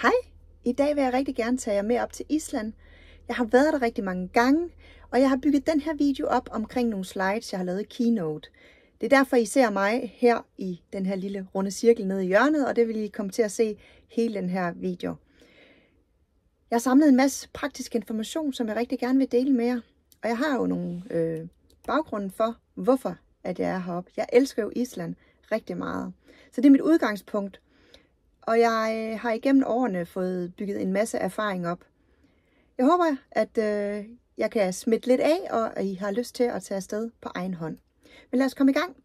Hej, i dag vil jeg rigtig gerne tage jer med op til Island. Jeg har været der rigtig mange gange, og jeg har bygget den her video op omkring nogle slides, jeg har lavet i Keynote. Det er derfor, I ser mig her i den her lille runde cirkel nede i hjørnet, og det vil I komme til at se hele den her video. Jeg har samlet en masse praktisk information, som jeg rigtig gerne vil dele med jer. Og jeg har jo nogle baggrunde for, hvorfor at jeg er heroppe. Jeg elsker jo Island rigtig meget. Så det er mit udgangspunkt. Og jeg har igennem årene fået bygget en masse erfaring op. Jeg håber, at jeg kan smitte lidt af, og at I har lyst til at tage afsted på egen hånd. Men lad os komme i gang.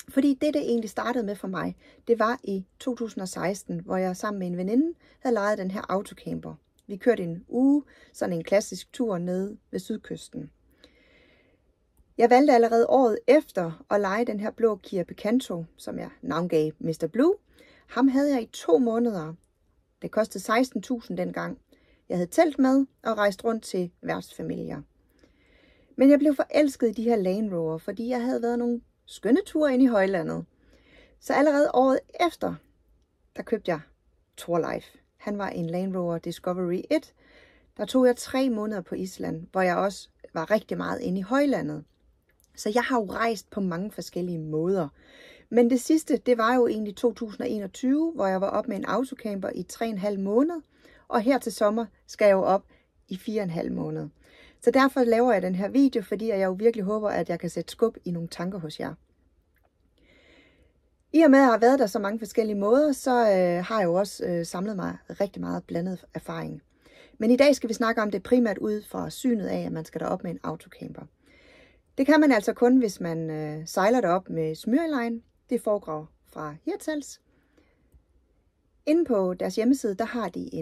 Fordi det egentlig startede med for mig, det var i 2016, hvor jeg sammen med en veninde havde lejet den her autocamper. Vi kørte en uge, sådan en klassisk tur nede ved sydkysten. Jeg valgte allerede året efter at leje den her blå Kia Picanto, som jeg navngav Mr. Blue. Ham havde jeg i 2 måneder. Det kostede 16.000 dengang. Jeg havde telt med og rejst rundt til værtsfamilier. Men jeg blev forelsket i de her Land Rover, fordi jeg havde været nogle skønne ture ind i højlandet. Så allerede året efter, der købte jeg Tourlife. Han var en Land Rover Discovery 1. Der tog jeg 3 måneder på Island, hvor jeg også var rigtig meget inde i højlandet. Så jeg har jo rejst på mange forskellige måder. Men det sidste, det var jo egentlig 2021, hvor jeg var op med en autocamper i 3,5 måneder. Og her til sommer skal jeg jo op i 4,5 måneder. Så derfor laver jeg den her video, fordi jeg jo virkelig håber, at jeg kan sætte skub i nogle tanker hos jer. I og med, at jeg har været der så mange forskellige måder, så har jeg jo også samlet mig rigtig meget blandet erfaring. Men i dag skal vi snakke om det primært ud fra synet af, at man skal derop med en autocamper. Det kan man altså kun, hvis man sejler derop med Smyrline. Det foregår fra Hirtshals. Inde på deres hjemmeside, der har de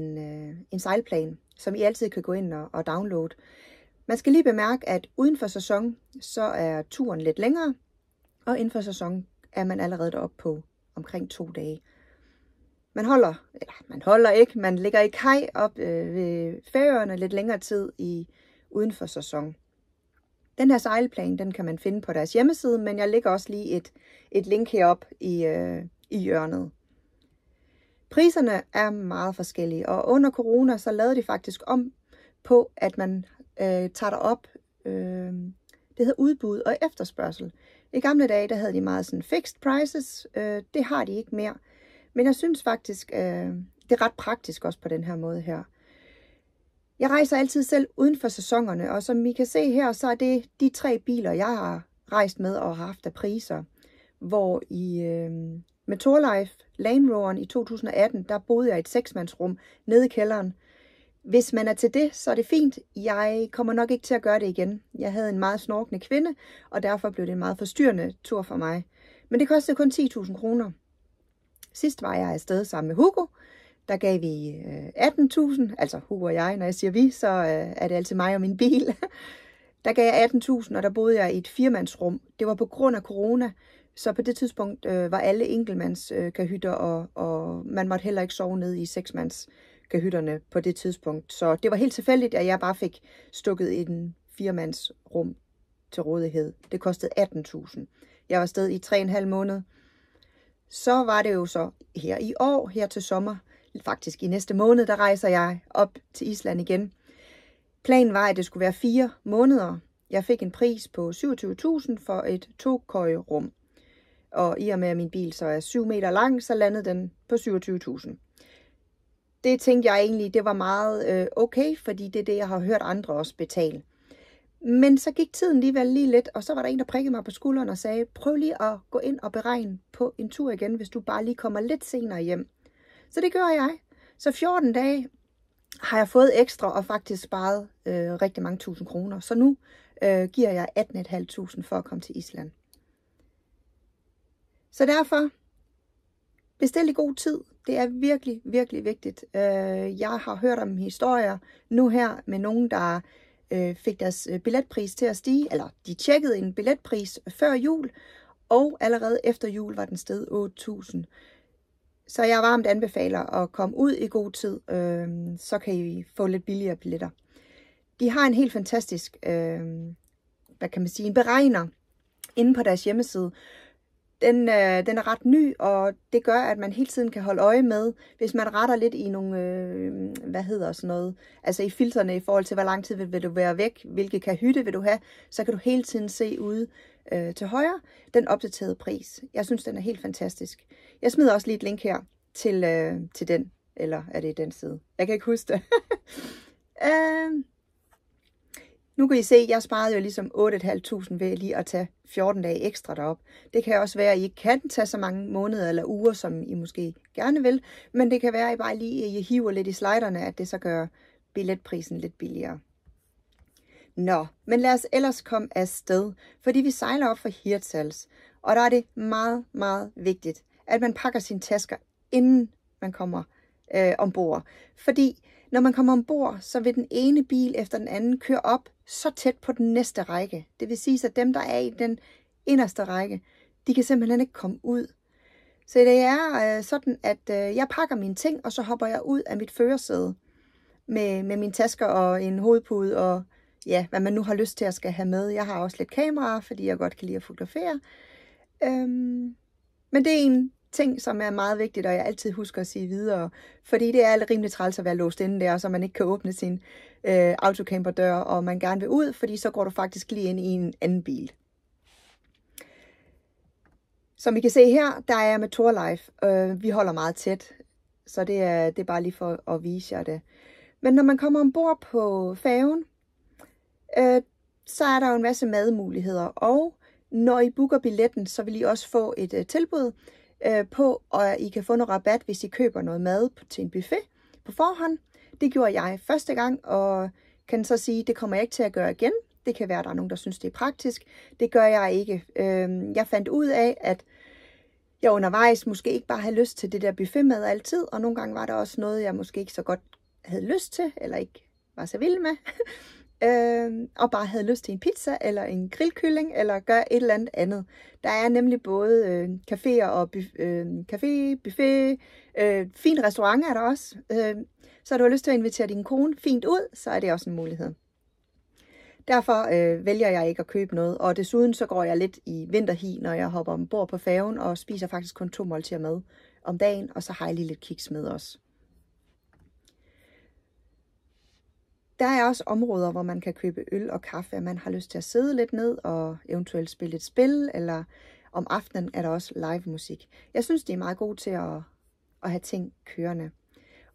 en sejlplan, som I altid kan gå ind og downloade. Man skal lige bemærke, at uden for sæson, så er turen lidt længere, og inden for sæson er man allerede deroppe på omkring 2 dage. Man ligger i kaj op ved Færøerne lidt længere tid uden for sæson. Den her sejlplan, den kan man finde på deres hjemmeside, men jeg lægger også lige et link heroppe i hjørnet. Priserne er meget forskellige, og under corona, så lavede de faktisk om på, at man tager derop, det hedder udbud og efterspørgsel. I gamle dage, der havde de meget sådan fixed prices, det har de ikke mere. Men jeg synes faktisk, det er ret praktisk også på den her måde her. Jeg rejser altid selv uden for sæsonerne, og som I kan se her, så er det de 3 biler, jeg har rejst med og har haft af priser. Hvor med Tourlife Land Roveren i 2018, der boede jeg i et 6-mandsrum nede i kælderen. Hvis man er til det, så er det fint. Jeg kommer nok ikke til at gøre det igen. Jeg havde en meget snorkende kvinde, og derfor blev det en meget forstyrrende tur for mig. Men det kostede kun 10.000 kroner. Sidst var jeg afsted sammen med Hugo. Der gav vi 18.000, altså Hugo og jeg, når jeg siger vi, så er det altid mig og min bil. Der gav jeg 18.000, og der boede jeg i et 4-mandsrum. Det var på grund af corona, så på det tidspunkt var alle enkeltmandskahytter, og man måtte heller ikke sove nede i 6-mandskahytterne på det tidspunkt. Så det var helt tilfældigt, at jeg bare fik stukket en 4-mandsrum til rådighed. Det kostede 18.000. Jeg var afsted i 3,5 måneder. Så var det jo så her i år, her til sommer, faktisk i næste måned, der rejser jeg op til Island igen. Planen var, at det skulle være 4 måneder. Jeg fik en pris på 27.000 for et 2-køjerum. Og i og med, at min bil så er 7 meter lang, så landede den på 27.000. Det tænkte jeg egentlig, det var meget okay, fordi det er det, jeg har hørt andre også betale. Men så gik tiden alligevel lige lidt, og så var der en, der prikkede mig på skulderen og sagde, prøv lige at gå ind og beregne på en tur igen, hvis du bare lige kommer lidt senere hjem. Så det gør jeg. Så 14 dage har jeg fået ekstra og faktisk sparet rigtig mange tusind kroner. Så nu giver jeg 18.500 for at komme til Island. Så derfor, bestil i god tid. Det er virkelig, virkelig vigtigt. Jeg har hørt om historier nu her med nogen, der fik deres billetpris til at stige, eller de tjekkede en billetpris før jul, og allerede efter jul var den steget 8.000. Så jeg varmt anbefaler at komme ud i god tid, så kan I få lidt billigere billetter. De har en helt fantastisk, en beregner inde på deres hjemmeside. Den er ret ny, og det gør, at man hele tiden kan holde øje med, hvis man retter lidt i nogle, altså i filterne i forhold til, hvor lang tid vil du være væk, hvilke kahytte vil du have, så kan du hele tiden se ude til højre den opdaterede pris. Jeg synes, den er helt fantastisk. Jeg smider også lige et link her til den, eller er det den side? Jeg kan ikke huske det. Nu kan I se, at jeg sparede jo ligesom 8.500 ved lige at tage 14 dage ekstra derop. Det kan også være, at I ikke kan tage så mange måneder eller uger, som I måske gerne vil. Men det kan være, at I bare lige hiver lidt i sliderne, at det så gør billetprisen lidt billigere. Nå, men lad os ellers komme afsted, fordi vi sejler op for Hirtshals. Og der er det meget, meget vigtigt, at man pakker sine tasker, inden man kommer ombord. Fordi når man kommer ombord, så vil den ene bil efter den anden køre op så tæt på den næste række. Det vil sige, at dem, der er i den inderste række, de kan simpelthen ikke komme ud. Så det er sådan, at jeg pakker mine ting, og så hopper jeg ud af mit førersæde med mine tasker og en hovedpude og ja, hvad man nu har lyst til at skal have med. Jeg har også lidt kamera, fordi jeg godt kan lide at fotografere. Men det er en ting, som er meget vigtigt, og jeg altid husker at sige videre, fordi det er rimelig træls at være låst inde der, så man ikke kan åbne sin autocamperdør, og man gerne vil ud, fordi så går du faktisk lige ind i en anden bil. Som I kan se her, der er jeg med Torlife. Vi holder meget tæt, så det er bare lige for at vise jer det. Men når man kommer ombord på færgen, så er der jo en masse madmuligheder, og når I booker billetten, så vil I også få et tilbud på, og I kan få noget rabat, hvis I køber noget mad til en buffet på forhånd. Det gjorde jeg første gang, og kan så sige, det kommer jeg ikke til at gøre igen. Det kan være, at der er nogen, der synes, det er praktisk. Det gør jeg ikke. Jeg fandt ud af, at jeg undervejs måske ikke bare havde lyst til det der buffetmad altid, og nogle gange var der også noget, jeg måske ikke så godt havde lyst til, eller ikke var så vild med. Og bare havde lyst til en pizza, eller en grillkylling, eller gøre et eller andet. Der er nemlig både caféer og café, buffet, fin restaurant er der også. Så du har lyst til at invitere din kone fint ud, så er det også en mulighed. Derfor vælger jeg ikke at købe noget, og desuden så går jeg lidt i vinterhi, når jeg hopper ombord på færgen, og spiser faktisk kun 2 måltider mad om dagen, og så har jeg lige lidt kiks med også. Der er også områder, hvor man kan købe øl og kaffe, man har lyst til at sidde lidt ned og eventuelt spille et spil, eller om aftenen er der også live musik. Jeg synes, det er meget godt til at have ting kørende.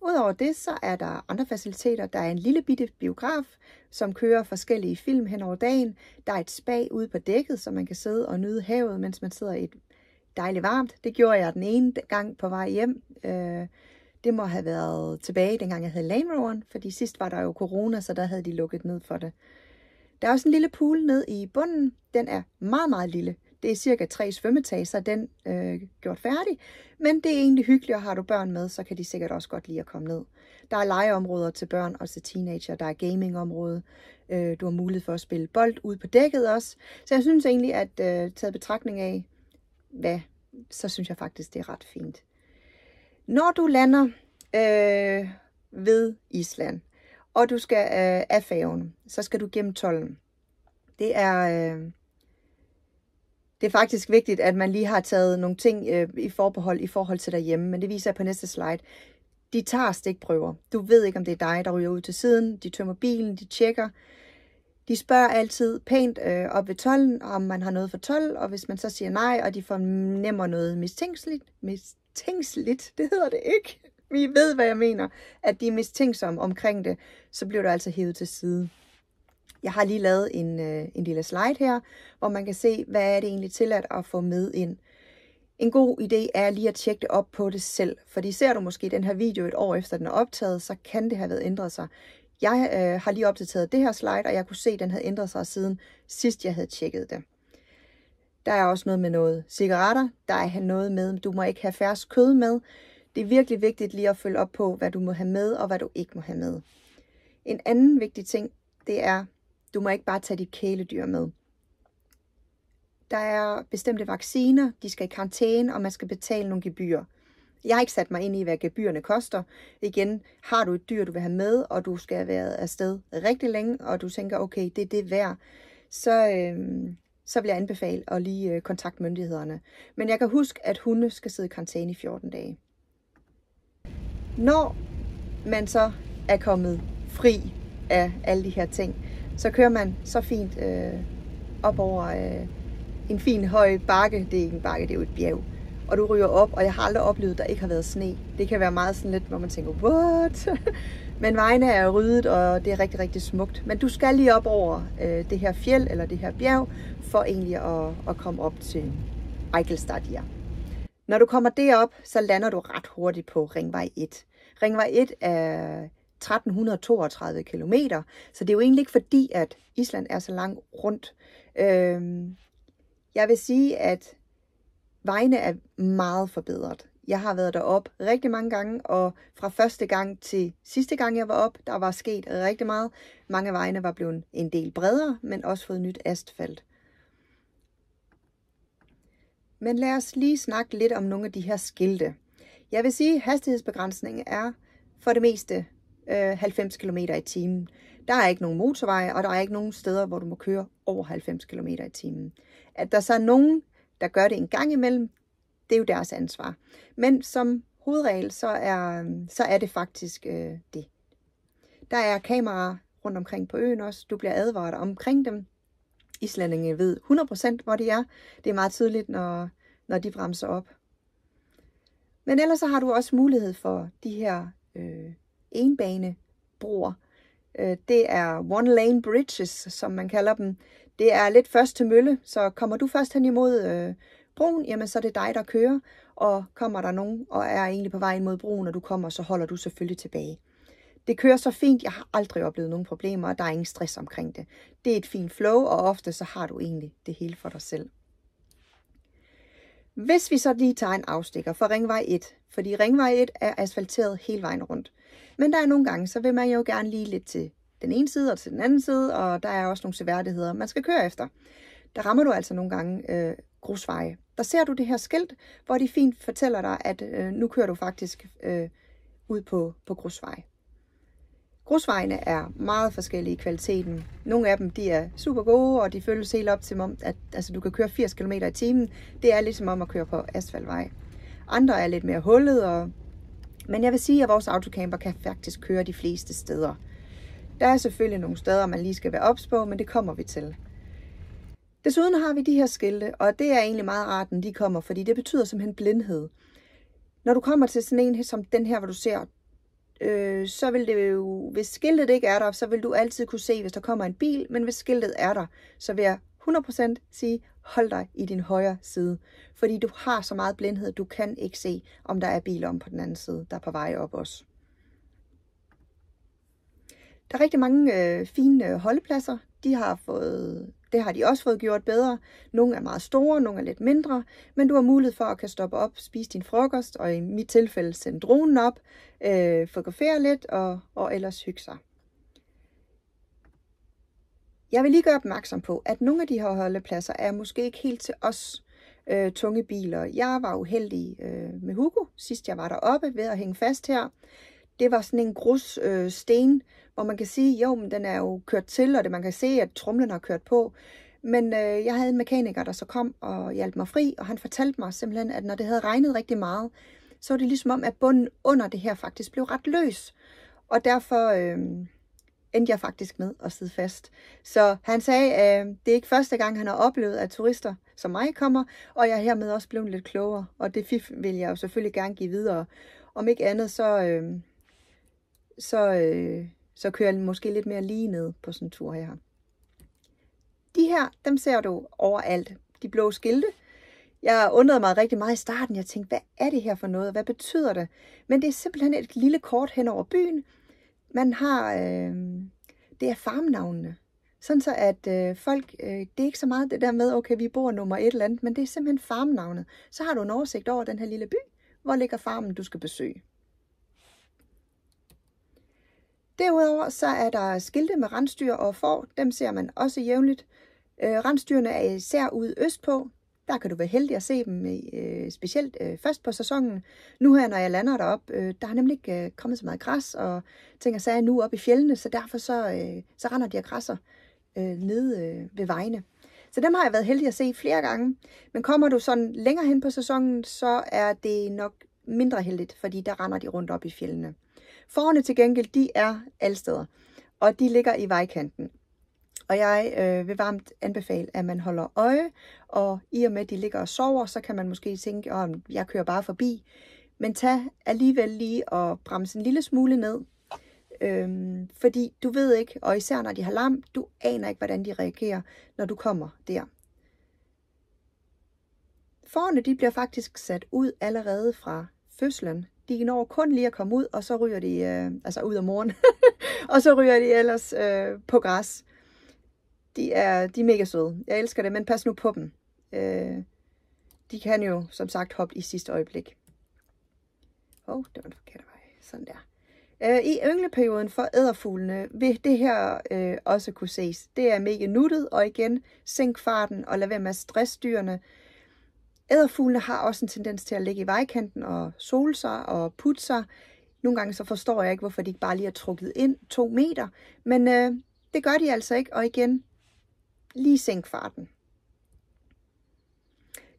Udover det, så er der andre faciliteter. Der er en lille bitte biograf, som kører forskellige film hen over dagen. Der er et spa ude på dækket, så man kan sidde og nyde havet, mens man sidder i et dejligt varmt. Det gjorde jeg den ene gang på vej hjem. Det må have været tilbage, dengang jeg havde Land Roveren, fordi sidst var der jo corona, så der havde de lukket ned for det. Der er også en lille pool ned i bunden. Den er meget, meget lille. Det er cirka 3 svømmetager, den gjort færdig. Men det er egentlig hyggeligt, og har du børn med, så kan de sikkert også godt lide at komme ned. Der er legeområder til børn og til teenager. Der er gamingområde. Du har mulighed for at spille bold ude på dækket også. Så jeg synes egentlig, at taget betragtning af, så synes jeg faktisk, det er ret fint. Når du lander ved Island, og du skal af færgen, så skal du gennem tolden. Det er faktisk vigtigt, at man lige har taget nogle ting i forhold til derhjemme, men det viser jeg på næste slide. De tager stikprøver. Du ved ikke, om det er dig, der ryger ud til siden. De tømmer bilen, de tjekker. De spørger altid pænt op ved tolden, om man har noget for told, og hvis man så siger nej, og de fornemmer noget mistænkeligt, det hedder det ikke. Vi ved, hvad jeg mener, at de er mistænksomme omkring det, så bliver du altså hævet til side. Jeg har lige lavet en lille slide her, hvor man kan se, hvad er det egentlig tilladt at få med ind. En god idé er lige at tjekke det op på det selv, fordi ser du måske den her video et år efter den er optaget, så kan det have været ændret sig. Jeg har lige opdateret det her slide, og jeg kunne se, at den havde ændret sig siden sidst jeg havde tjekket det. Der er også noget med noget cigaretter, der er noget med, du må ikke have fersk kød med. Det er virkelig vigtigt lige at følge op på, hvad du må have med, og hvad du ikke må have med. En anden vigtig ting, det er, du må ikke bare tage dit kæledyr med. Der er bestemte vacciner, de skal i karantæne, og man skal betale nogle gebyrer. Jeg har ikke sat mig ind i, hvad gebyrerne koster. Igen, har du et dyr, du vil have med, og du skal være afsted rigtig længe, og du tænker, okay, det er det værd, så så vil jeg anbefale at lige kontakte myndighederne. Men jeg kan huske, at hunde skal sidde i karantæne i 14 dage. Når man så er kommet fri af alle de her ting, så kører man så fint op over en fin høj bakke. Det er ikke en bakke, det er jo et bjerg. Og du ryger op, og jeg har aldrig oplevet, at der ikke har været sne. Det kan være meget sådan lidt, hvor man tænker, what? Men vejene er ryddet, og det er rigtig, rigtig smukt. Men du skal lige op over det her fjeld, eller det her bjerg, for egentlig at komme op til Eichelstadir. Når du kommer derop, så lander du ret hurtigt på Ringvej 1. Ringvej 1 er 1332 kilometer, så det er jo egentlig ikke fordi, at Island er så langt rundt. Jeg vil sige, at vejene er meget forbedret. Jeg har været derop rigtig mange gange, og fra første gang til sidste gang, jeg var op, der var sket rigtig meget. Mange af vejene var blevet en del bredere, men også fået nyt asfalt. Men lad os lige snakke lidt om nogle af de her skilte. Jeg vil sige, at hastighedsbegrænsningen er for det meste 90 km i timen. Der er ikke nogen motorveje, og der er ikke nogen steder, hvor du må køre over 90 km i timen. At der så er nogen, der gør det en gang imellem, det er jo deres ansvar. Men som hovedregel, så er det faktisk det. Der er kameraer rundt omkring på øen også. Du bliver advaret omkring dem. Islændinge ved 100% hvor de er. Det er meget tydeligt, når de bremser op. Men ellers så har du også mulighed for de her enbanebroer. Det er one lane bridges, som man kalder dem. Det er lidt først til mølle, så kommer du først hen imod broen, jamen så er det dig, der kører. Og kommer der nogen og er egentlig på vej imod broen, og du kommer, så holder du selvfølgelig tilbage. Det kører så fint, jeg har aldrig oplevet nogen problemer, og der er ingen stress omkring det. Det er et fint flow, og ofte så har du egentlig det hele for dig selv. Hvis vi så lige tager en afstikker for Ringvej 1, fordi Ringvej 1 er asfalteret hele vejen rundt. Men der er nogle gange, så vil man jo gerne lige lidt til den ene side og til den anden side, og der er også nogle seværdigheder, man skal køre efter. Der rammer du altså nogle gange grusveje. Der ser du det her skilt, hvor de fint fortæller dig, at nu kører du faktisk ud på grusveje. Grusvejene er meget forskellige i kvaliteten. Nogle af dem de er super gode, og de føles helt op til, at du kan køre 80 km i timen. Det er ligesom om at køre på asfaltvej. Andre er lidt mere hullet, men jeg vil sige, at vores autocamper kan faktisk køre de fleste steder. Der er selvfølgelig nogle steder, man lige skal være ops på, men det kommer vi til. Desuden har vi de her skilte, og det er egentlig meget rart, når de kommer, fordi det betyder simpelthen blindhed. Når du kommer til sådan en som den her, hvor du ser, så vil det jo, hvis skiltet ikke er der, så vil du altid kunne se, hvis der kommer en bil, men hvis skiltet er der, så vil jeg 100% sige, hold dig i din højre side, fordi du har så meget blindhed, du kan ikke se, om der er biler om på den anden side, der er på vej op også. Der er rigtig mange fine holdepladser, det har de også fået gjort bedre. Nogle er meget store, nogle er lidt mindre, men du har mulighed for at kan stoppe op, spise din frokost, og i mit tilfælde sende dronen op, fotografere lidt og ellers hygge sig. Jeg vil lige gøre opmærksom på, at nogle af de her holdepladser er måske ikke helt til os tunge biler. Jeg var uheldig med Hugo, sidst jeg var deroppe ved at hænge fast her. Det var sådan en grussten, hvor man kan sige, jo, men den er jo kørt til, og man kan se, at tromlen har kørt på. Men jeg havde en mekaniker, der så kom og hjalp mig fri, og han fortalte mig simpelthen, at når det havde regnet rigtig meget, så var det ligesom om, at bunden under det her faktisk blev ret løs. Og derfor endte jeg faktisk med at sidde fast. Så han sagde, at det er ikke første gang, han har oplevet, at turister som mig kommer, og jeg er hermed også blevet lidt klogere. Og det fif vil jeg jo selvfølgelig gerne give videre. Om ikke andet, så kører jeg måske lidt mere lige ned på sådan en tur her. De her, dem ser du overalt. De blå skilte. Jeg undrede mig rigtig meget i starten. Jeg tænkte, hvad er det her for noget? Hvad betyder det? Men det er simpelthen et lille kort hen over byen. Man har, det er farmnavnene. Sådan så, at folk, det er ikke så meget det der med, okay, vi bor nummer et eller andet, men det er simpelthen farmnavnet. Så har du en oversigt over den her lille by. Hvor ligger farmen, du skal besøge? Derudover så er der skilte med rensdyr og får. Dem ser man også jævnligt. Rensdyrene er især ude østpå. Der kan du være heldig at se dem specielt først på sæsonen. Nu her, når jeg lander deroppe, der har nemlig ikke kommet så meget græs, og tænker så er jeg nu oppe i fjellene, så derfor så render de og græsser nede ved vejene. Så dem har jeg været heldig at se flere gange. Men kommer du sådan længere hen på sæsonen, så er det nok mindre heldigt, fordi der render de rundt op i fjellene. Fårene til gengæld, de er alle steder, og de ligger i vejkanten. Og jeg vil varmt anbefale, at man holder øje, og i og med, at de ligger og sover, så kan man måske tænke, at jeg kører bare forbi. Men tag alligevel lige og bremse en lille smule ned, fordi du ved ikke, og især når de har lam, du aner ikke, hvordan de reagerer, når du kommer der. Fårene, de bliver faktisk sat ud allerede fra fødslen. De når kun lige at komme ud, og så ryger de, altså ud om morgenen, og så ryger de ellers på græs. De er mega søde. Jeg elsker det, men pas nu på dem. De kan jo, som sagt, hoppe i sidste øjeblik. Det var en forkert vej. Sådan der. I yngleperioden for edderfuglene vil det her også kunne ses. Det er mega nuttet, og igen, sænk farten og lad være med at stresse dyrene. Edderfuglene har også en tendens til at ligge i vejkanten og sole sig og putte sig. Nogle gange så forstår jeg ikke, hvorfor de ikke bare lige er trukket ind 2 meter. Men det gør de altså ikke, og igen, lige sænk farten.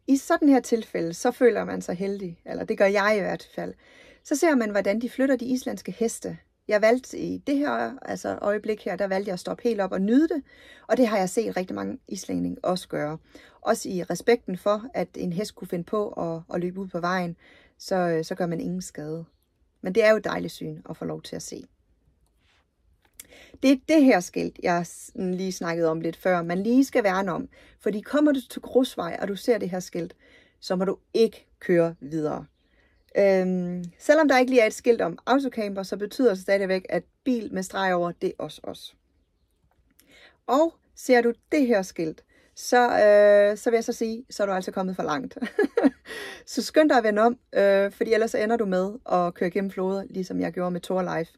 I sådan her tilfælde, så føler man sig heldig, eller det gør jeg i hvert fald. Så ser man, hvordan de flytter de islandske heste. Jeg valgte i det her øjeblik her, der valgte jeg at stoppe helt op og nyde det. Og det har jeg set rigtig mange islændinge også gøre. Også i respekten for, at en hest kunne finde på at løbe ud på vejen, så gør man ingen skade. Men det er jo et dejligt syn at få lov til at se. Det er det her skilt, jeg lige snakkede om lidt før, man lige skal værne om. Fordi kommer du til grusvej, og du ser det her skilt, så må du ikke køre videre. Selvom der ikke lige er et skilt om autocamper, så betyder det stadigvæk, at bil med streg over, det er også os. Og ser du det her skilt, så vil jeg så sige, så er du altså kommet for langt. Så skynd dig at vende om, fordi ellers ender du med at køre gennem floder, ligesom jeg gjorde med Tour Life,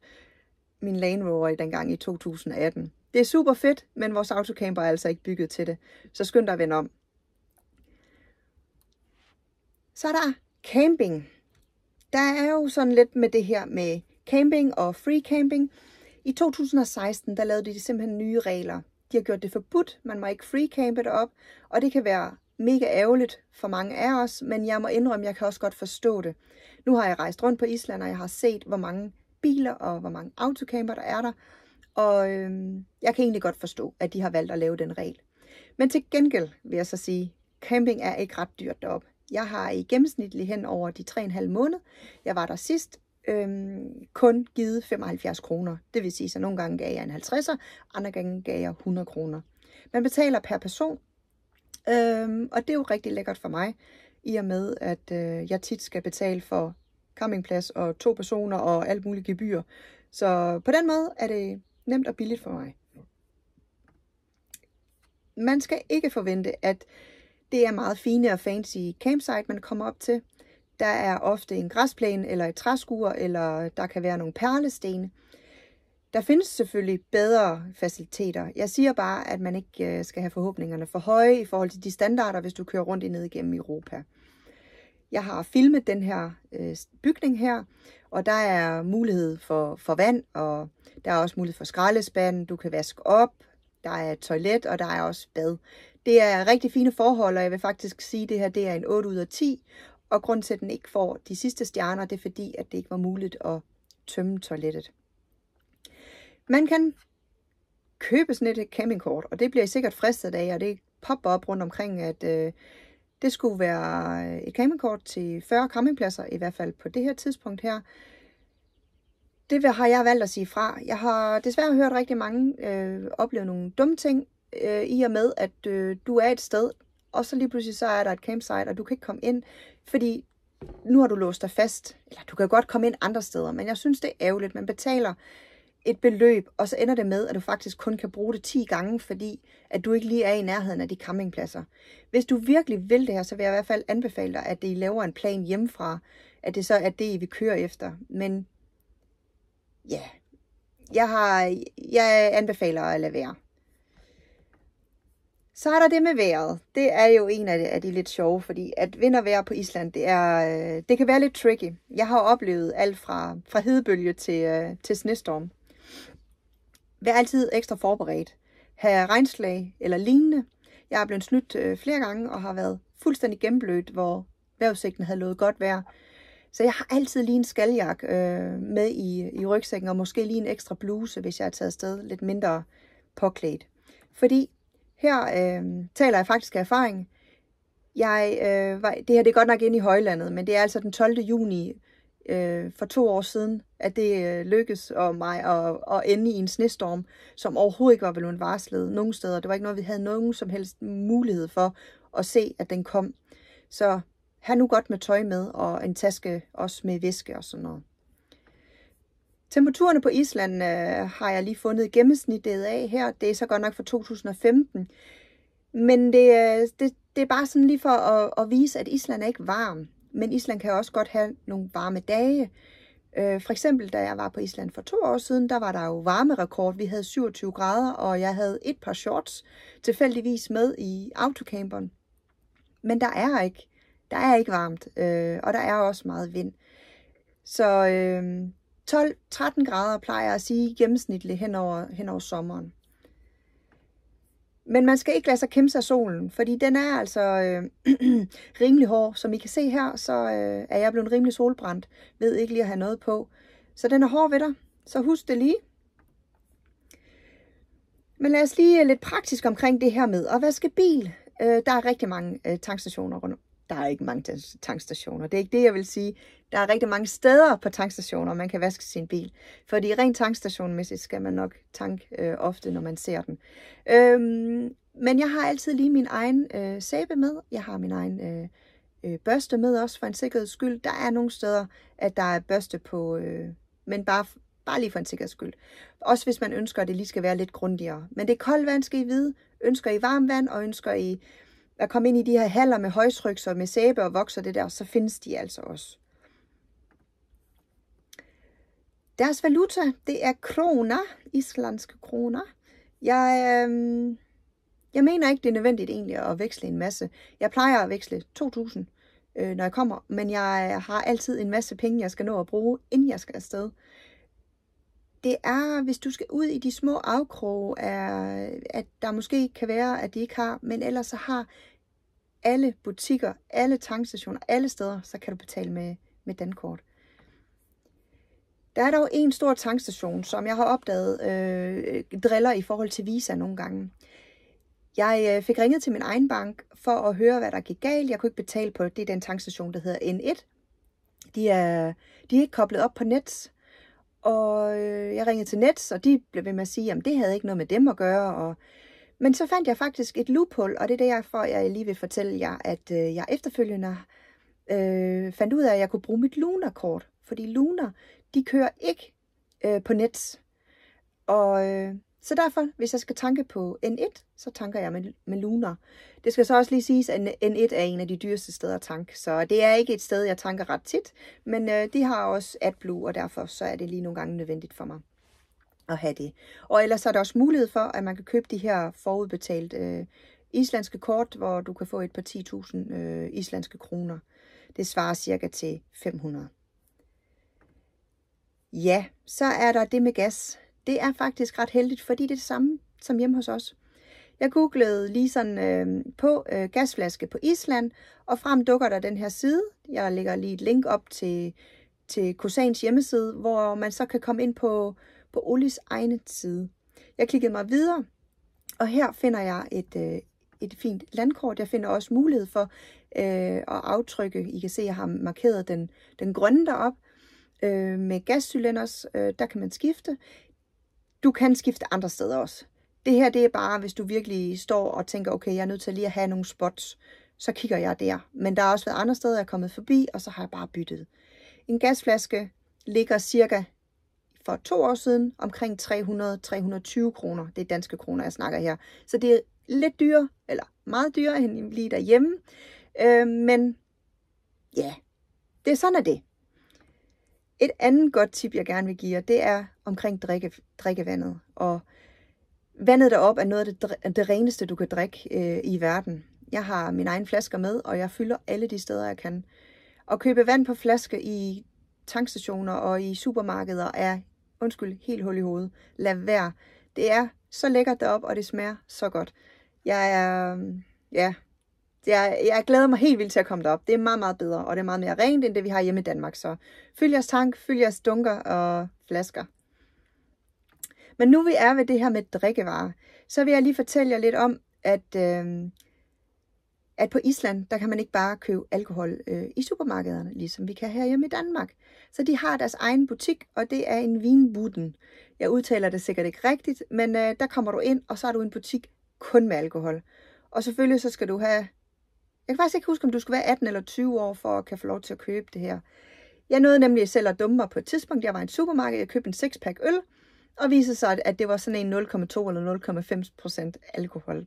min Land Rover dengang i 2018. Det er super fedt, men vores autocamper er altså ikke bygget til det. Så skynd dig at vende om. Så er der camping. Der er jo sådan lidt med det her med camping og free camping. I 2016, der lavede de simpelthen nye regler. De har gjort det forbudt, man må ikke free campe derop, og det kan være mega ærgerligt for mange af os, men jeg må indrømme, jeg kan også godt forstå det. Nu har jeg rejst rundt på Island, og jeg har set, hvor mange biler og hvor mange autocamper der er der, og jeg kan egentlig godt forstå, at de har valgt at lave den regel. Men til gengæld vil jeg så sige, camping er ikke ret dyrt deroppe. Jeg har i gennemsnitlig hen over de 3,5 måneder, jeg var der sidst, kun givet 75 kroner. Det vil sige, så nogle gange gav jeg en 50'er, andre gange gav jeg 100 kroner. Man betaler per person, og det er jo rigtig lækkert for mig, i og med, at jeg tit skal betale for campingplads og 2 personer og alt muligt gebyr. Så på den måde er det nemt og billigt for mig. Man skal ikke forvente, at det er meget fine og fancy campsite, man kommer op til. Der er ofte en græsplæne eller et træskur, eller der kan være nogle perlesten. Der findes selvfølgelig bedre faciliteter. Jeg siger bare, at man ikke skal have forhåbningerne for høje i forhold til de standarder, hvis du kører rundt ned igennem Europa. Jeg har filmet den her bygning her, og der er mulighed for vand, og der er også mulighed for skraldespand. Du kan vaske op, der er et toilet, og der er også bad. Det er rigtig fine forhold, og jeg vil faktisk sige, at det her det er en 8 ud af 10. Og grund til, at den ikke får de sidste stjerner, det er fordi, at det ikke var muligt at tømme toilettet. Man kan købe sådan et campingkort, og det bliver I sikkert fristet af, og det popper op rundt omkring, at det skulle være et campingkort til 40 campingpladser, i hvert fald på det her tidspunkt her. Det har jeg valgt at sige fra. Jeg har desværre hørt rigtig mange opleve nogle dumme ting, i og med, at du er et sted, og så lige pludselig så er der et campsite, og du kan ikke komme ind, fordi nu har du låst dig fast. Eller du kan godt komme ind andre steder, men jeg synes, det er ærgerligt. Man betaler et beløb, og så ender det med, at du faktisk kun kan bruge det 10 gange, fordi at du ikke lige er i nærheden af de campingpladser. Hvis du virkelig vil det her, så vil jeg i hvert fald anbefale dig, at I laver en plan hjemmefra, at det så er det, I vil køre efter. Men ja, jeg anbefaler at lade være. Så er der det med vejret. Det er jo en af de lidt sjove, fordi at vind og vejr på Island, det kan være lidt tricky. Jeg har oplevet alt fra hedebølge til snestorm. Vær altid ekstra forberedt. Ha' regnslag eller lignende. Jeg er blevet snydt flere gange og har været fuldstændig gennemblødt, hvor vejrudsigten havde lovet godt vejr. Så jeg har altid lige en skaljakke med i rygsækken, og måske lige en ekstra bluse, hvis jeg er taget afsted lidt mindre påklædt. Fordi her taler jeg faktisk af erfaring. Det her det er godt nok inde i højlandet, men det er altså den 12. juni for 2 år siden, at det lykkedes mig at ende i en snestorm, som overhovedet ikke var blevet varslet nogen steder. Det var ikke noget, vi havde nogen som helst mulighed for at se, at den kom. Så have nu godt med tøj med, og en taske også med væske og sådan noget. Temperaturen på Island har jeg lige fundet gennemsnittet af her. Det er så godt nok for 2015. Men det er bare sådan lige for at vise, at Island er ikke varm. Men Island kan også godt have nogle varme dage. For eksempel, da jeg var på Island for 2 år siden, der var der jo varmerekord. Vi havde 27 grader, og jeg havde et par shorts tilfældigvis med i autocamperen. Men der er ikke varmt, og der er også meget vind. Så 12-13 grader plejer jeg at sige gennemsnitligt hen over sommeren. Men man skal ikke lade sig kæmpe sig af solen, fordi den er altså rimelig hård. Som I kan se her, så er jeg blevet rimelig solbrændt, ved ikke lige at have noget på. Så den er hård ved dig, så husk det lige. Men lad os lige lidt praktisk omkring det her med at vaske bil. Der er rigtig mange tankstationer rundt. Der er ikke mange tankstationer, det er ikke det, jeg vil sige. Der er rigtig mange steder på tankstationer, man kan vaske sin bil. Fordi rent tankstationmæssigt skal man nok tanke ofte, når man ser den. Men jeg har altid lige min egen sæbe med. Jeg har min egen børste med også for en sikkerheds skyld. Der er nogle steder, at der er børste på, men bare lige for en sikkerheds skyld. Også hvis man ønsker, at det lige skal være lidt grundigere. Men det kolde vand skal I vide. Ønsker I varmt vand, og ønsker I at komme ind i de her haller med højtryk, så med sæbe og vokser det der, så findes de altså også. Deres valuta, det er kroner, islandske kroner. Jeg mener ikke, det er nødvendigt egentlig at veksle en masse. Jeg plejer at veksle 2.000, når jeg kommer, men jeg har altid en masse penge, jeg skal nå at bruge, inden jeg skal afsted. Det er, hvis du skal ud i de små afkroge, at der måske kan være, at de ikke har, men ellers så har alle butikker, alle tankstationer, alle steder, så kan du betale med dankort. Der er dog en stor tankstation, som jeg har opdaget driller i forhold til Visa nogle gange. Jeg fik ringet til min egen bank for at høre, hvad der gik galt. Jeg kunne ikke betale på det. Det er den tankstation, der hedder N1. De er ikke koblet op på Nets. Og jeg ringede til Nets, og de blev ved med at sige, at det havde ikke noget med dem at gøre. Men så fandt jeg faktisk et loophole, og det er derfor, jeg lige vil fortælle jer, at jeg efterfølgende fandt ud af, at jeg kunne bruge mit Lunar-kort. Fordi Lunar, de kører ikke på Nets. Og så derfor, hvis jeg skal tanke på N1, så tanker jeg med Lunar. Det skal så også lige siges, at N1 er en af de dyreste steder at tanke. Så det er ikke et sted, jeg tanker ret tit. Men de har også AdBlue, og derfor så er det lige nogle gange nødvendigt for mig at have det. Og ellers er der også mulighed for, at man kan købe de her forudbetalt islandske kort, hvor du kan få et par 10.000 islandske kroner. Det svarer cirka til 500. Ja, så er der det med gas. Det er faktisk ret heldigt, fordi det er det samme som hjemme hos os. Jeg googlede lige sådan på gasflaske på Island, og frem dukker der den her side. Jeg lægger lige et link op til Cosans hjemmeside, hvor man så kan komme ind på Olis egen side. Jeg klikkede mig videre, og her finder jeg et fint landkort. Jeg finder også mulighed for at aftrykke. I kan se, at jeg har markeret den grønne derop med gascylinders. Der kan man skifte. Du kan skifte andre steder også. Det her, det er bare, hvis du virkelig står og tænker, okay, jeg er nødt til lige at have nogle spots, så kigger jeg der. Men der har også været andre steder, jeg er kommet forbi, og så har jeg bare byttet. En gasflaske ligger cirka for 2 år siden omkring 300-320 kroner. Det er danske kroner, jeg snakker her. Så det er lidt dyrere, eller meget dyrere end lige derhjemme. Men ja, det er sådan, det. Et andet godt tip, jeg gerne vil give jer, det er omkring drikkevandet. Og vandet deroppe er noget af det reneste, du kan drikke i verden. Jeg har mine egne flasker med, og jeg fylder alle de steder, jeg kan. At købe vand på flaske i tankstationer og i supermarkeder er, helt hul i hovedet. Lad være. Det er så lækkert deroppe, og det smager så godt. Jeg glæder mig helt vildt til at komme derop. Det er meget, meget bedre, og det er meget mere rent, end det vi har hjemme i Danmark. Så fyld jeres tank, fyld jeres dunker og flasker. Men nu vi er ved det her med drikkevarer, så vil jeg lige fortælle jer lidt om, at på Island, der kan man ikke bare købe alkohol i supermarkederne, ligesom vi kan herhjemme i Danmark. Så de har deres egen butik, og det er en vinbuden. Jeg udtaler det sikkert ikke rigtigt, men der kommer du ind, og så har du en butik kun med alkohol. Og selvfølgelig så skal du have... Jeg kan faktisk ikke huske, om du skal være 18 eller 20 år for at kan få lov til at købe det her. Jeg nåede nemlig selv at dumme mig på et tidspunkt. Jeg var i en supermarked, jeg købte en 6-pack øl, og viste sig, at det var sådan en 0,2 eller 0,5% alkohol.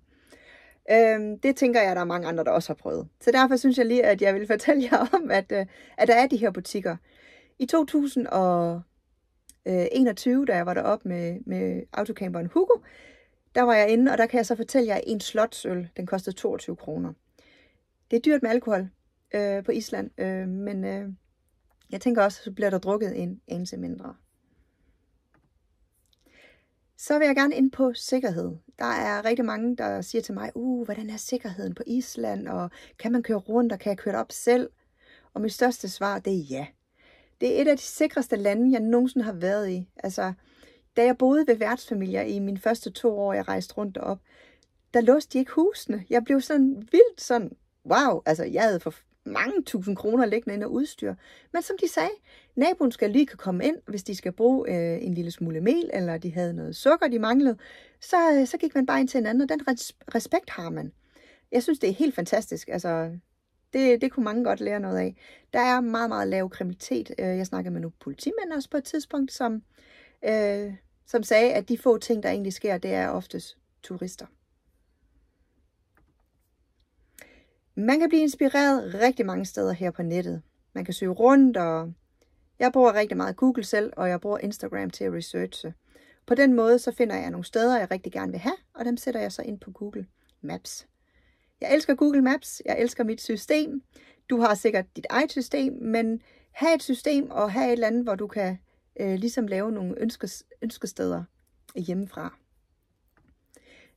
Det tænker jeg, at der er mange andre, der også har prøvet. Så derfor synes jeg lige, at jeg vil fortælle jer om, at der er de her butikker. I 2021, da jeg var deroppe med autocamperen Hugo, der var jeg inde, og der kan jeg så fortælle jer, at en slotsøl, den kostede 22 kroner. Det er dyrt med alkohol på Island, men jeg tænker også, så bliver der drukket en anelse mindre. Så vil jeg gerne ind på sikkerhed. Der er rigtig mange, der siger til mig, hvordan er sikkerheden på Island, og kan man køre rundt, og kan jeg køre op selv? Og mit største svar, det er ja. Det er et af de sikreste lande, jeg nogensinde har været i. Altså, da jeg boede ved værtsfamilier i mine første 2 år, jeg rejste rundt derop, der låste de ikke husene. Jeg blev sådan vildt sådan, wow, altså jeg havde for mange tusind kroner liggende ind og udstyr. Men som de sagde, naboen skal lige kunne komme ind, hvis de skal bruge en lille smule mel, eller de havde noget sukker, de manglede. Så gik man bare ind til hinanden, og den respekt har man. Jeg synes, det er helt fantastisk. Altså, det kunne mange godt lære noget af. Der er meget, meget lav kriminalitet. Jeg snakkede med nogle politimænd også på et tidspunkt, som sagde, at de få ting, der egentlig sker, det er oftest turister. Man kan blive inspireret rigtig mange steder her på nettet. Man kan søge rundt, og jeg bruger rigtig meget Google selv, og jeg bruger Instagram til at researche. På den måde så finder jeg nogle steder, jeg rigtig gerne vil have, og dem sætter jeg så ind på Google Maps. Jeg elsker Google Maps, jeg elsker mit system. Du har sikkert dit eget system, men have et system og have et eller andet, hvor du kan ligesom lave nogle ønskesteder hjemmefra.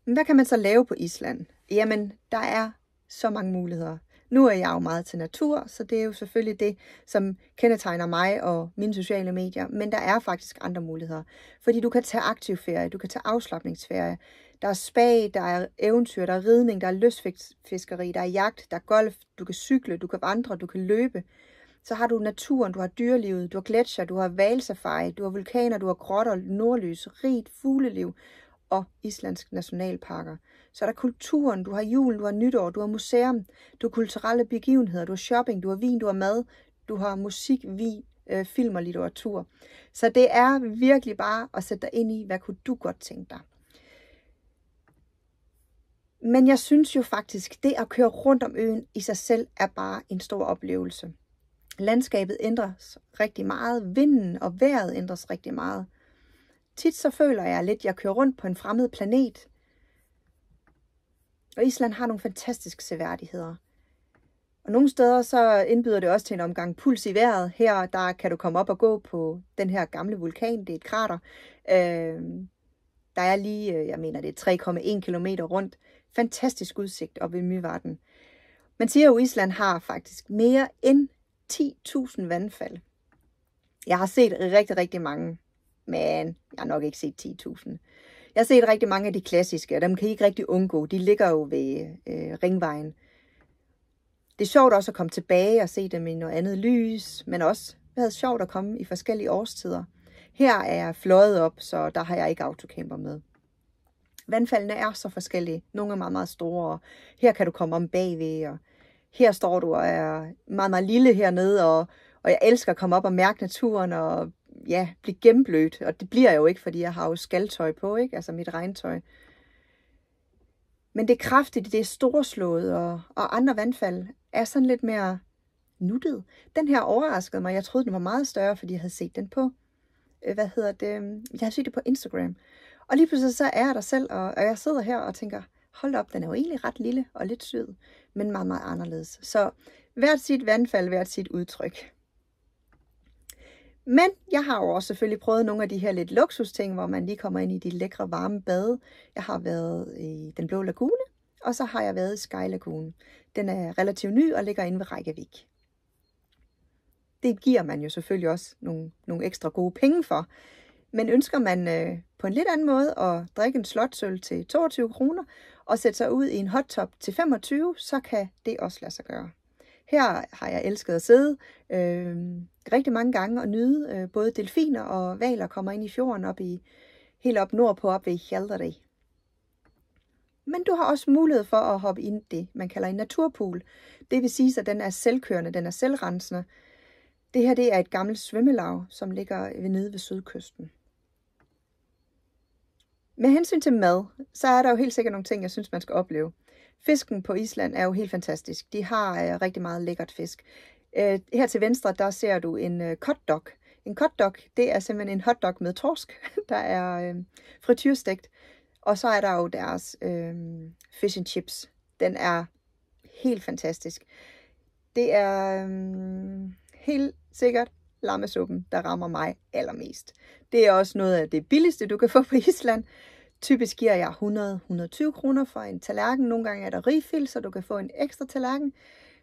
Men hvad kan man så lave på Island? Jamen, der er så mange muligheder. Nu er jeg jo meget til natur, så det er jo selvfølgelig det, som kendetegner mig og mine sociale medier. Men der er faktisk andre muligheder. Fordi du kan tage aktiv ferie, du kan tage afslapningsferie. Der er spa, der er eventyr, der er ridning, der er lystfiskeri, der er jagt, der er golf, du kan cykle, du kan vandre, du kan løbe. Så har du naturen, du har dyrelivet, du har gletsjer, du har hvalsafari, du har vulkaner, du har grotter, nordlys, rigt fugleliv og islandske nationalparker. Så er der kulturen, du har jul, du har nytår, du har museum, du har kulturelle begivenheder, du har shopping, du har vin, du har mad, du har musik, film og litteratur. Så det er virkelig bare at sætte dig ind i, hvad kunne du godt tænke dig. Men jeg synes jo faktisk, det at køre rundt om øen i sig selv er bare en stor oplevelse. Landskabet ændres rigtig meget, vinden og vejret ændres rigtig meget. Tit så føler jeg lidt, at jeg kører rundt på en fremmed planet. Og Island har nogle fantastiske seværdigheder. Og nogle steder så indbyder det også til en omgang puls i vejret. Her der kan du komme op og gå på den her gamle vulkan. Det er et krater. Der er lige, jeg mener det er 3,1 kilometer rundt. Fantastisk udsigt op ved Mývatn. Man siger jo, at Island har faktisk mere end 10.000 vandfald. Jeg har set rigtig, rigtig mange. Men jeg har nok ikke set 10.000. Jeg har set rigtig mange af de klassiske, og dem kan I ikke rigtig undgå. De ligger jo ved Ringvejen. Det er sjovt også at komme tilbage og se dem i noget andet lys, men også været sjovt at komme i forskellige årstider. Her er jeg fløjet op, så der har jeg ikke autocamper med. Vandfaldene er så forskellige. Nogle er meget, meget store, og her kan du komme om bagved, og her står du og er meget, meget lille hernede, og jeg elsker at komme op og mærke naturen, og ja, blive gennemblødt, og det bliver jeg jo ikke, fordi jeg har jo skaltøj på, ikke? Altså mit regntøj. Men det er kraftigt, det er storslået, og andre vandfald er sådan lidt mere nuttet. Den her overraskede mig, jeg troede den var meget større, fordi jeg havde set den på, jeg havde set det på Instagram. Og lige pludselig så er jeg der selv, og jeg sidder her og tænker, hold op, den er jo egentlig ret lille og lidt sød, men meget, meget anderledes. Så hvert sit vandfald, hvert sit udtryk. Men jeg har jo også selvfølgelig prøvet nogle af de her lidt luksusting, hvor man lige kommer ind i de lækre varme bade. Jeg har været i Den Blå Lagune, og så har jeg været i Sky Lagoon. Den er relativt ny og ligger inde ved Reykjavik. Det giver man jo selvfølgelig også nogle ekstra gode penge for. Men ønsker man på en lidt anden måde at drikke en slotsøl til 22 kroner og sætte sig ud i en hot tub til 25, så kan det også lade sig gøre. Her har jeg elsket at sidde rigtig mange gange og nyde både delfiner og hvaler kommer ind i fjorden helt op nordpå op ved Hjaltari. Men du har også mulighed for at hoppe ind i det, man kalder en naturpool. Det vil sige, at den er selvkørende, den er selvrensende. Det her det er et gammelt svømmelav, som ligger nede ved sydkysten. Med hensyn til mad, så er der jo helt sikkert nogle ting, jeg synes, man skal opleve. Fisken på Island er jo helt fantastisk. De har rigtig meget lækkert fisk. Her til venstre, der ser du en hotdog. En hotdog, det er simpelthen en hotdog med torsk, der er frityrestegt. Og så er der jo deres fish and chips. Den er helt fantastisk. Det er helt sikkert lammesuppen, der rammer mig allermest. Det er også noget af det billigste, du kan få på Island. Typisk giver jeg 100-120 kroner for en tallerken. Nogle gange er der refill, så du kan få en ekstra tallerken.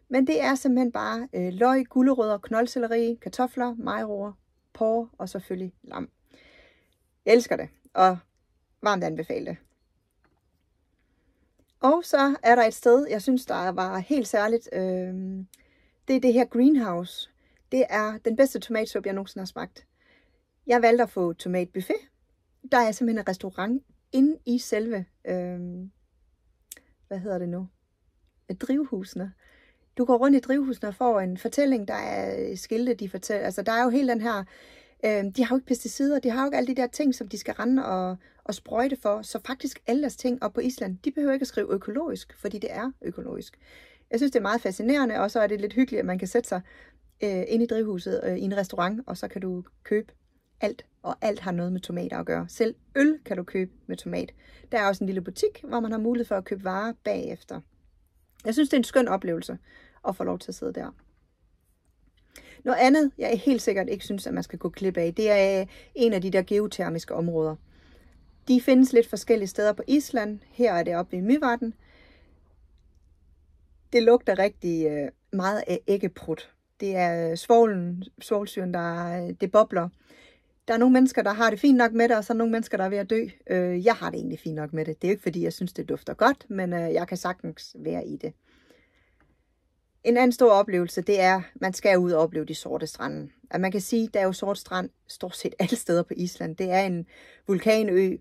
Men det er simpelthen bare løg, gulerødder, knoldselleri, kartofler, majroer, porre og selvfølgelig lam. Jeg elsker det, og varmt anbefaler det. Og så er der et sted, jeg synes, der var helt særligt. Det er det her greenhouse. Det er den bedste tomatsuppe, jeg nogensinde har smagt. Jeg valgte at få tomatbuffet. Der er simpelthen en restaurant inde i selve, drivhusene. Du går rundt i drivhusene og får en fortælling, der er skilte, de fortæller. Altså, der er jo hele den her, de har jo ikke pesticider, de har jo ikke alle de der ting, som de skal rende og sprøjte for. Så faktisk alle deres ting op på Island, de behøver ikke at skrive økologisk, fordi det er økologisk. Jeg synes, det er meget fascinerende, og så er det lidt hyggeligt, at man kan sætte sig ind i drivhuset i en restaurant, og så kan du købe alt, og alt har noget med tomater at gøre. Selv øl kan du købe med tomat. Der er også en lille butik, hvor man har mulighed for at købe varer bagefter. Jeg synes, det er en skøn oplevelse at få lov til at sidde der. Noget andet, jeg helt sikkert ikke synes, at man skal gå glip af, det er en af de der geotermiske områder. De findes lidt forskellige steder på Island. Her er det oppe ved Mývatn. Det lugter rigtig meget af æggeprut. Det er svovlsyren, det bobler. Der er nogle mennesker, der har det fint nok med det, og så er nogle mennesker, der er ved at dø. Jeg har det egentlig fint nok med det. Det er jo ikke, fordi jeg synes, det dufter godt, men jeg kan sagtens være i det. En anden stor oplevelse, det er, man skal ud og opleve de sorte strande. At man kan sige, der er jo sort strand stort set alle steder på Island. Det er en vulkanø.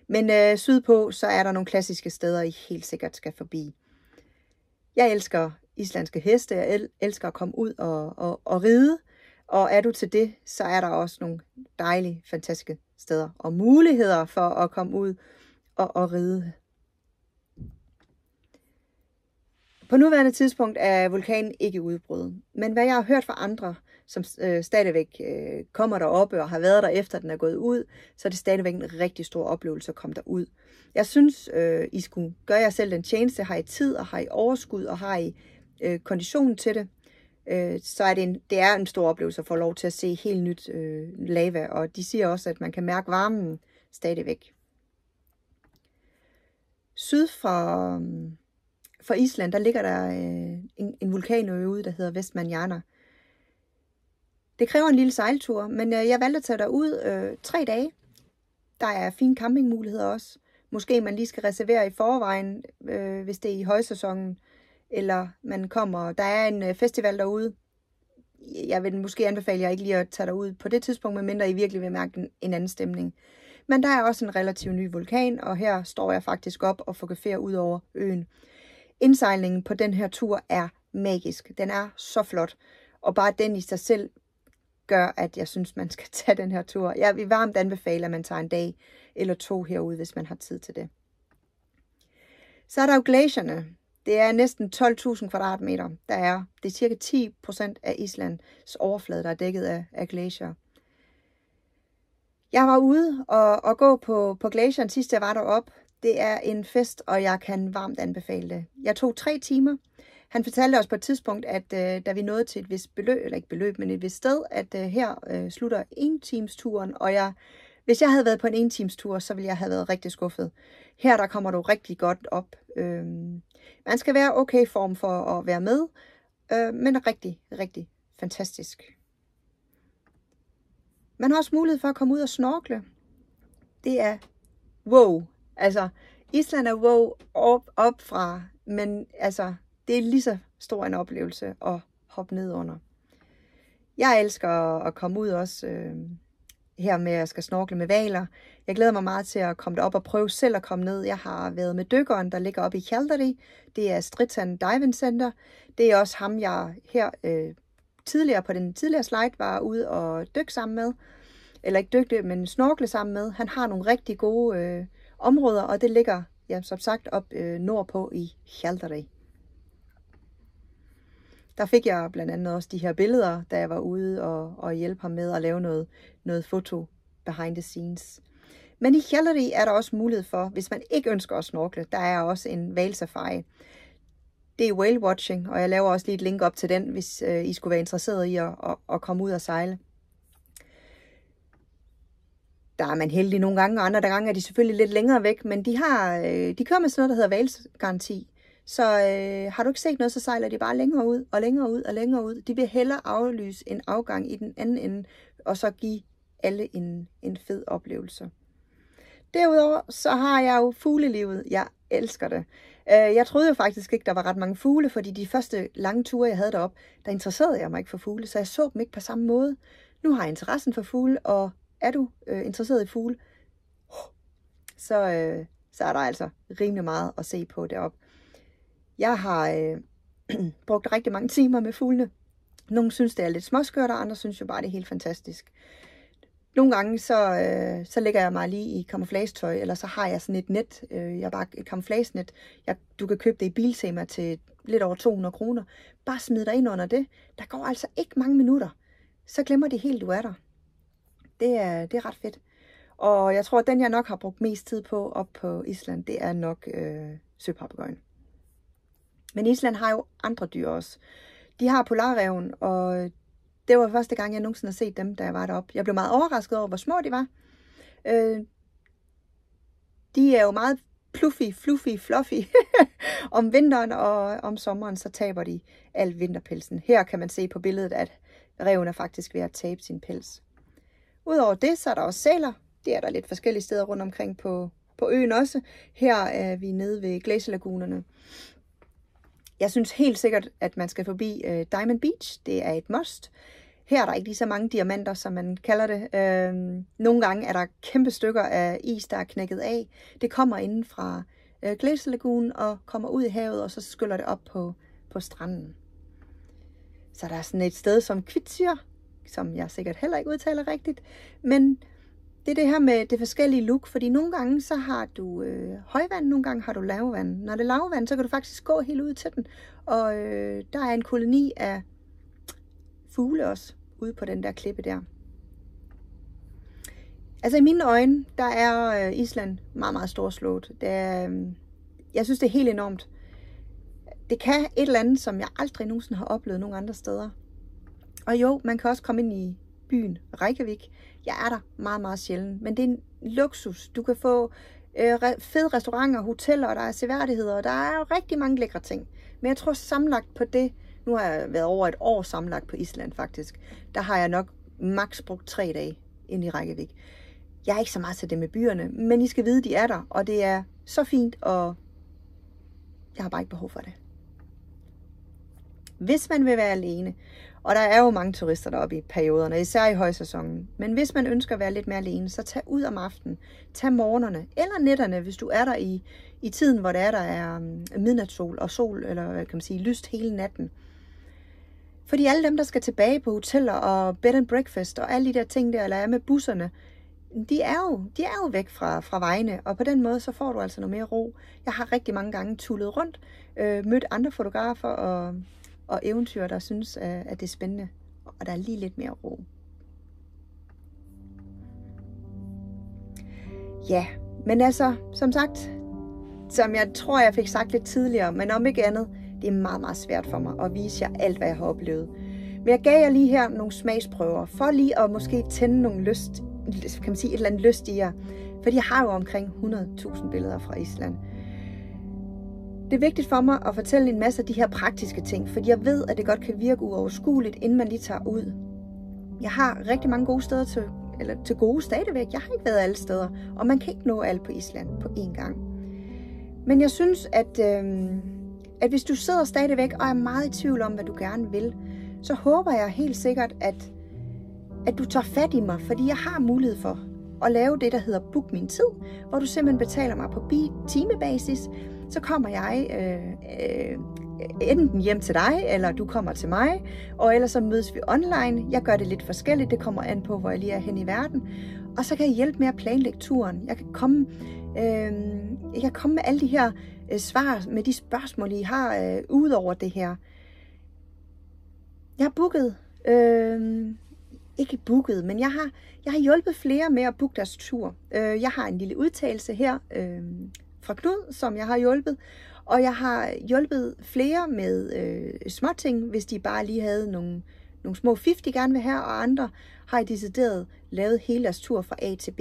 Men sydpå, så er der nogle klassiske steder, I helt sikkert skal forbi. Jeg elsker islandske heste. Jeg elsker at komme ud og ride. Og er du til det, så er der også nogle dejlige, fantastiske steder og muligheder for at komme ud og ride. På nuværende tidspunkt er vulkanen ikke udbrud. Men hvad jeg har hørt fra andre, som stadigvæk kommer deroppe og har været der efter den er gået ud, så er det stadigvæk en rigtig stor oplevelse at komme derud. Jeg synes, I skulle gøre jer selv den tjeneste. Har I tid, og har I overskud, og har I konditionen til det, så er det er en stor oplevelse at få lov til at se helt nyt lava. Og de siger også, at man kan mærke varmen stadigvæk. Syd for Island, der ligger der en vulkanø ude, der hedder Vestmannaeyjar. Det kræver en lille sejltur, men jeg valgte at tage derud 3 dage. Der er fine campingmuligheder også. Måske man lige skal reservere i forvejen, hvis det er i højsæsonen, eller man kommer. Der er en festival derude. Jeg vil måske anbefale jer ikke lige at tage derud på det tidspunkt, medmindre I virkelig vil mærke en anden stemning. Men der er også en relativt ny vulkan, og her står jeg faktisk op og fotograferer ud over øen. Indsejlingen på den her tur er magisk. Den er så flot, og bare den i sig selv gør, at jeg synes, man skal tage den her tur. Jeg vil varmt anbefale, at man tager en dag eller 2 herude, hvis man har tid til det. Så er der jo glacierne. Det er næsten 12.000 kvadratmeter. Det er cirka 10% af Islands overflade, der er dækket af glacier. Jeg var ude og gå på glacieren sidst jeg var deroppe. Det er en fest, og jeg kan varmt anbefale det. Jeg tog 3 timer. Han fortalte os på et tidspunkt, at da vi nåede til et vist beløb, eller ikke beløb, men et vist sted, at her slutter 1 times turen, og jeg Hvis jeg havde været på en entimes-tur, så ville jeg have været rigtig skuffet. Her der kommer du rigtig godt op. Man skal være okay form for at være med, men rigtig, rigtig fantastisk. Man har også mulighed for at komme ud og snorkle. Det er wow. Altså, Island er wow op fra, men altså, det er lige så stor en oplevelse at hoppe ned under. Jeg elsker at komme ud også her med, at jeg skal snorkle med hvaler. Jeg glæder mig meget til at komme derop og prøve selv at komme ned. Jeg har været med dykkeren, der ligger oppe i Hjaltari. Det er Strittan Diving Center. Det er også ham, jeg her tidligere på den tidligere slide var ude og dykke sammen med. Eller ikke dykke, men snorkle sammen med. Han har nogle rigtig gode områder, og det ligger, ja, som sagt, op nordpå i Hjaltari. Der fik jeg blandt andet også de her billeder, da jeg var ude og hjælpe ham med at lave noget foto behind the scenes. Men i Hjaltari er der også mulighed for, hvis man ikke ønsker at snorkle, der er også en hvalsafari. Det er whale watching, og jeg laver også lige et link op til den, hvis I skulle være interesseret i at komme ud og sejle. Der er man heldig nogle gange, og andre gange er de selvfølgelig lidt længere væk, men de kører med sådan noget, der hedder hvalsgaranti. Så har du ikke set noget, så sejler de bare længere ud og længere ud og længere ud. De vil hellere aflyse en afgang i den anden ende, og så give alle en fed oplevelse. Derudover så har jeg jo fuglelivet. Jeg elsker det. Jeg troede jo faktisk ikke, der var ret mange fugle, fordi de første lange ture, jeg havde deroppe, der interesserede jeg mig ikke for fugle, så jeg så dem ikke på samme måde. Nu har jeg interessen for fugle, og er du interesseret i fugle, så er der altså rimelig meget at se på deroppe. Jeg har brugt rigtig mange timer med fuglene. Nogle synes, det er lidt småskørt, og andre synes jo bare, det er helt fantastisk. Nogle gange, så lægger jeg mig lige i camouflagetøj, eller så har jeg sådan et net, et camouflagenet. Du kan købe det i Biltema til lidt over 200 kroner. Bare smid dig ind under det. Der går altså ikke mange minutter. Så glemmer de helt, du er der. Det er ret fedt. Og jeg tror, at den jeg nok har brugt mest tid på op på Island, det er nok søpapegøjen. Men Island har jo andre dyr også. De har polarræven, og det var første gang, jeg nogensinde har set dem, da jeg var deroppe. Jeg blev meget overrasket over, hvor små de var. De er jo meget fluffy om vinteren, og om sommeren, så taber de al vinterpelsen. Her kan man se på billedet, at ræven er faktisk ved at tabe sin pels. Udover det, så er der også sæler. Det er der lidt forskellige steder rundt omkring på øen også. Her er vi nede ved glacierlagunerne. Jeg synes helt sikkert, at man skal forbi Diamond Beach. Det er et must. Her er der ikke lige så mange diamanter, som man kalder det. Nogle gange er der kæmpe stykker af is, der er knækket af. Det kommer inden fra glacierlagunen og kommer ud i havet, og så skyller det op på stranden. Så der er sådan et sted som Kvitsir, som jeg sikkert heller ikke udtaler rigtigt. Men det er det her med det forskellige look, fordi nogle gange så har du højvand, nogle gange har du lavvand. Når det er lavvand, så kan du faktisk gå helt ud til den. Og der er en koloni af fugle også ude på den der klippe der. Altså i mine øjne, der er Island meget, meget storslået. Jeg synes, det er helt enormt. Det kan et eller andet, som jeg aldrig nogensinde har oplevet nogen andre steder. Og jo, man kan også komme ind i byen Reykjavik. Jeg er der meget, meget sjældent, men det er en luksus. Du kan få fede restauranter, hoteller, og der er seværdigheder, og der er jo rigtig mange lækre ting. Men jeg tror sammenlagt på det, nu har jeg været over et år sammenlagt på Island faktisk, der har jeg nok maks brugt 3 dage ind i Reykjavik. Jeg er ikke så meget til det med byerne, men I skal vide, de er der, og det er så fint, og jeg har bare ikke behov for det. Hvis man vil være alene, og der er jo mange turister deroppe i perioderne, især i højsæsonen. Men hvis man ønsker at være lidt mere alene, så tag ud om aftenen. Tag morgenerne eller nætterne, hvis du er der i tiden, hvor der er midnatssol og sol, eller kan man sige, lyst hele natten. Fordi alle dem, der skal tilbage på hoteller og bed and breakfast og alle de der ting der, eller er med busserne, de er jo væk fra vejene, og på den måde, så får du altså noget mere ro. Jeg har rigtig mange gange tullet rundt, mødt andre fotografer og eventyr, der synes, at det er spændende, og der er lige lidt mere ro. Ja, men altså, som sagt, som jeg tror, jeg fik sagt lidt tidligere, men om ikke andet, det er meget, meget svært for mig at vise jer alt, hvad jeg har oplevet. Men jeg gav jer lige her nogle smagsprøver, for lige at måske tænde nogle lyst kan man sige, et eller andet lyst i jer. For jeg har jo omkring 100.000 billeder fra Island. Det er vigtigt for mig at fortælle en masse af de her praktiske ting, fordi jeg ved, at det godt kan virke uoverskueligt, inden man lige tager ud. Jeg har rigtig mange gode steder til gode stadigvæk. Jeg har ikke været alle steder, og man kan ikke nå alt på Island på én gang. Men jeg synes, at hvis du sidder stadigvæk og er meget i tvivl om, hvad du gerne vil, så håber jeg helt sikkert, at du tager fat i mig, fordi jeg har mulighed for at lave det, der hedder Book Min Tid, hvor du simpelthen betaler mig på timebasis. Så kommer jeg enten hjem til dig, eller du kommer til mig, og ellers så mødes vi online. Jeg gør det lidt forskelligt, det kommer an på, hvor jeg lige er hen i verden. Og så kan jeg hjælpe med at planlægge turen. Jeg kan komme med alle de her svar med de spørgsmål, I har ud over det her. Jeg har booket, ikke booket, men jeg har hjulpet flere med at booke deres tur. Jeg har en lille udtalelse her fra Knud, som jeg har hjulpet, og jeg har hjulpet flere med småting, hvis de bare lige havde nogle små fif, de gerne vil have, og andre har i decideret lavet hele deres tur fra A til B.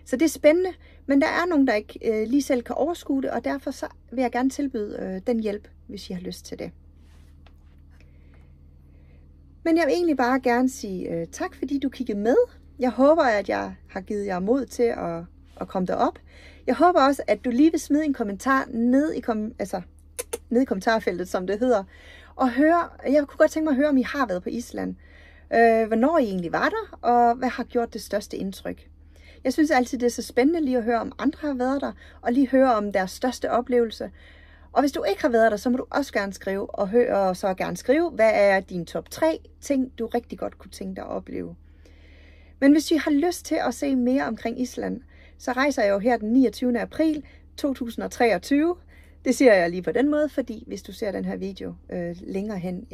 Så det er spændende, men der er nogen, der ikke lige selv kan overskue det, og derfor så vil jeg gerne tilbyde den hjælp, hvis I har lyst til det. Men jeg vil egentlig bare gerne sige tak, fordi du kiggede med. Jeg håber, at jeg har givet jer mod til at komme derop. Jeg håber også, at du lige vil smide en kommentar ned i kommentarfeltet, som det hedder. Og jeg kunne godt tænke mig at høre, om I har været på Island. Hvornår I egentlig var der, og hvad har gjort det største indtryk. Jeg synes altid, det er så spændende lige at høre, om andre har været der, og lige høre om deres største oplevelse. Og hvis du ikke har været der, så må du også gerne skrive, og så gerne skrive, hvad er dine top 3 ting, du rigtig godt kunne tænke dig at opleve. Men hvis I har lyst til at se mere omkring Island, så rejser jeg jo her den 29. april 2023. Det siger jeg lige på den måde, fordi hvis du ser den her video længere hen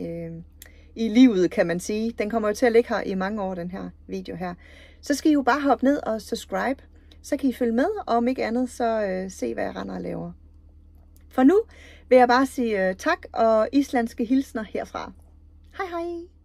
i livet, kan man sige, den kommer jo til at ligge her i mange år, den her video her, så skal I jo bare hoppe ned og subscribe. Så kan I følge med, og om ikke andet, så se, hvad jeg render og laver. For nu vil jeg bare sige tak og islandske hilsner herfra. Hej hej!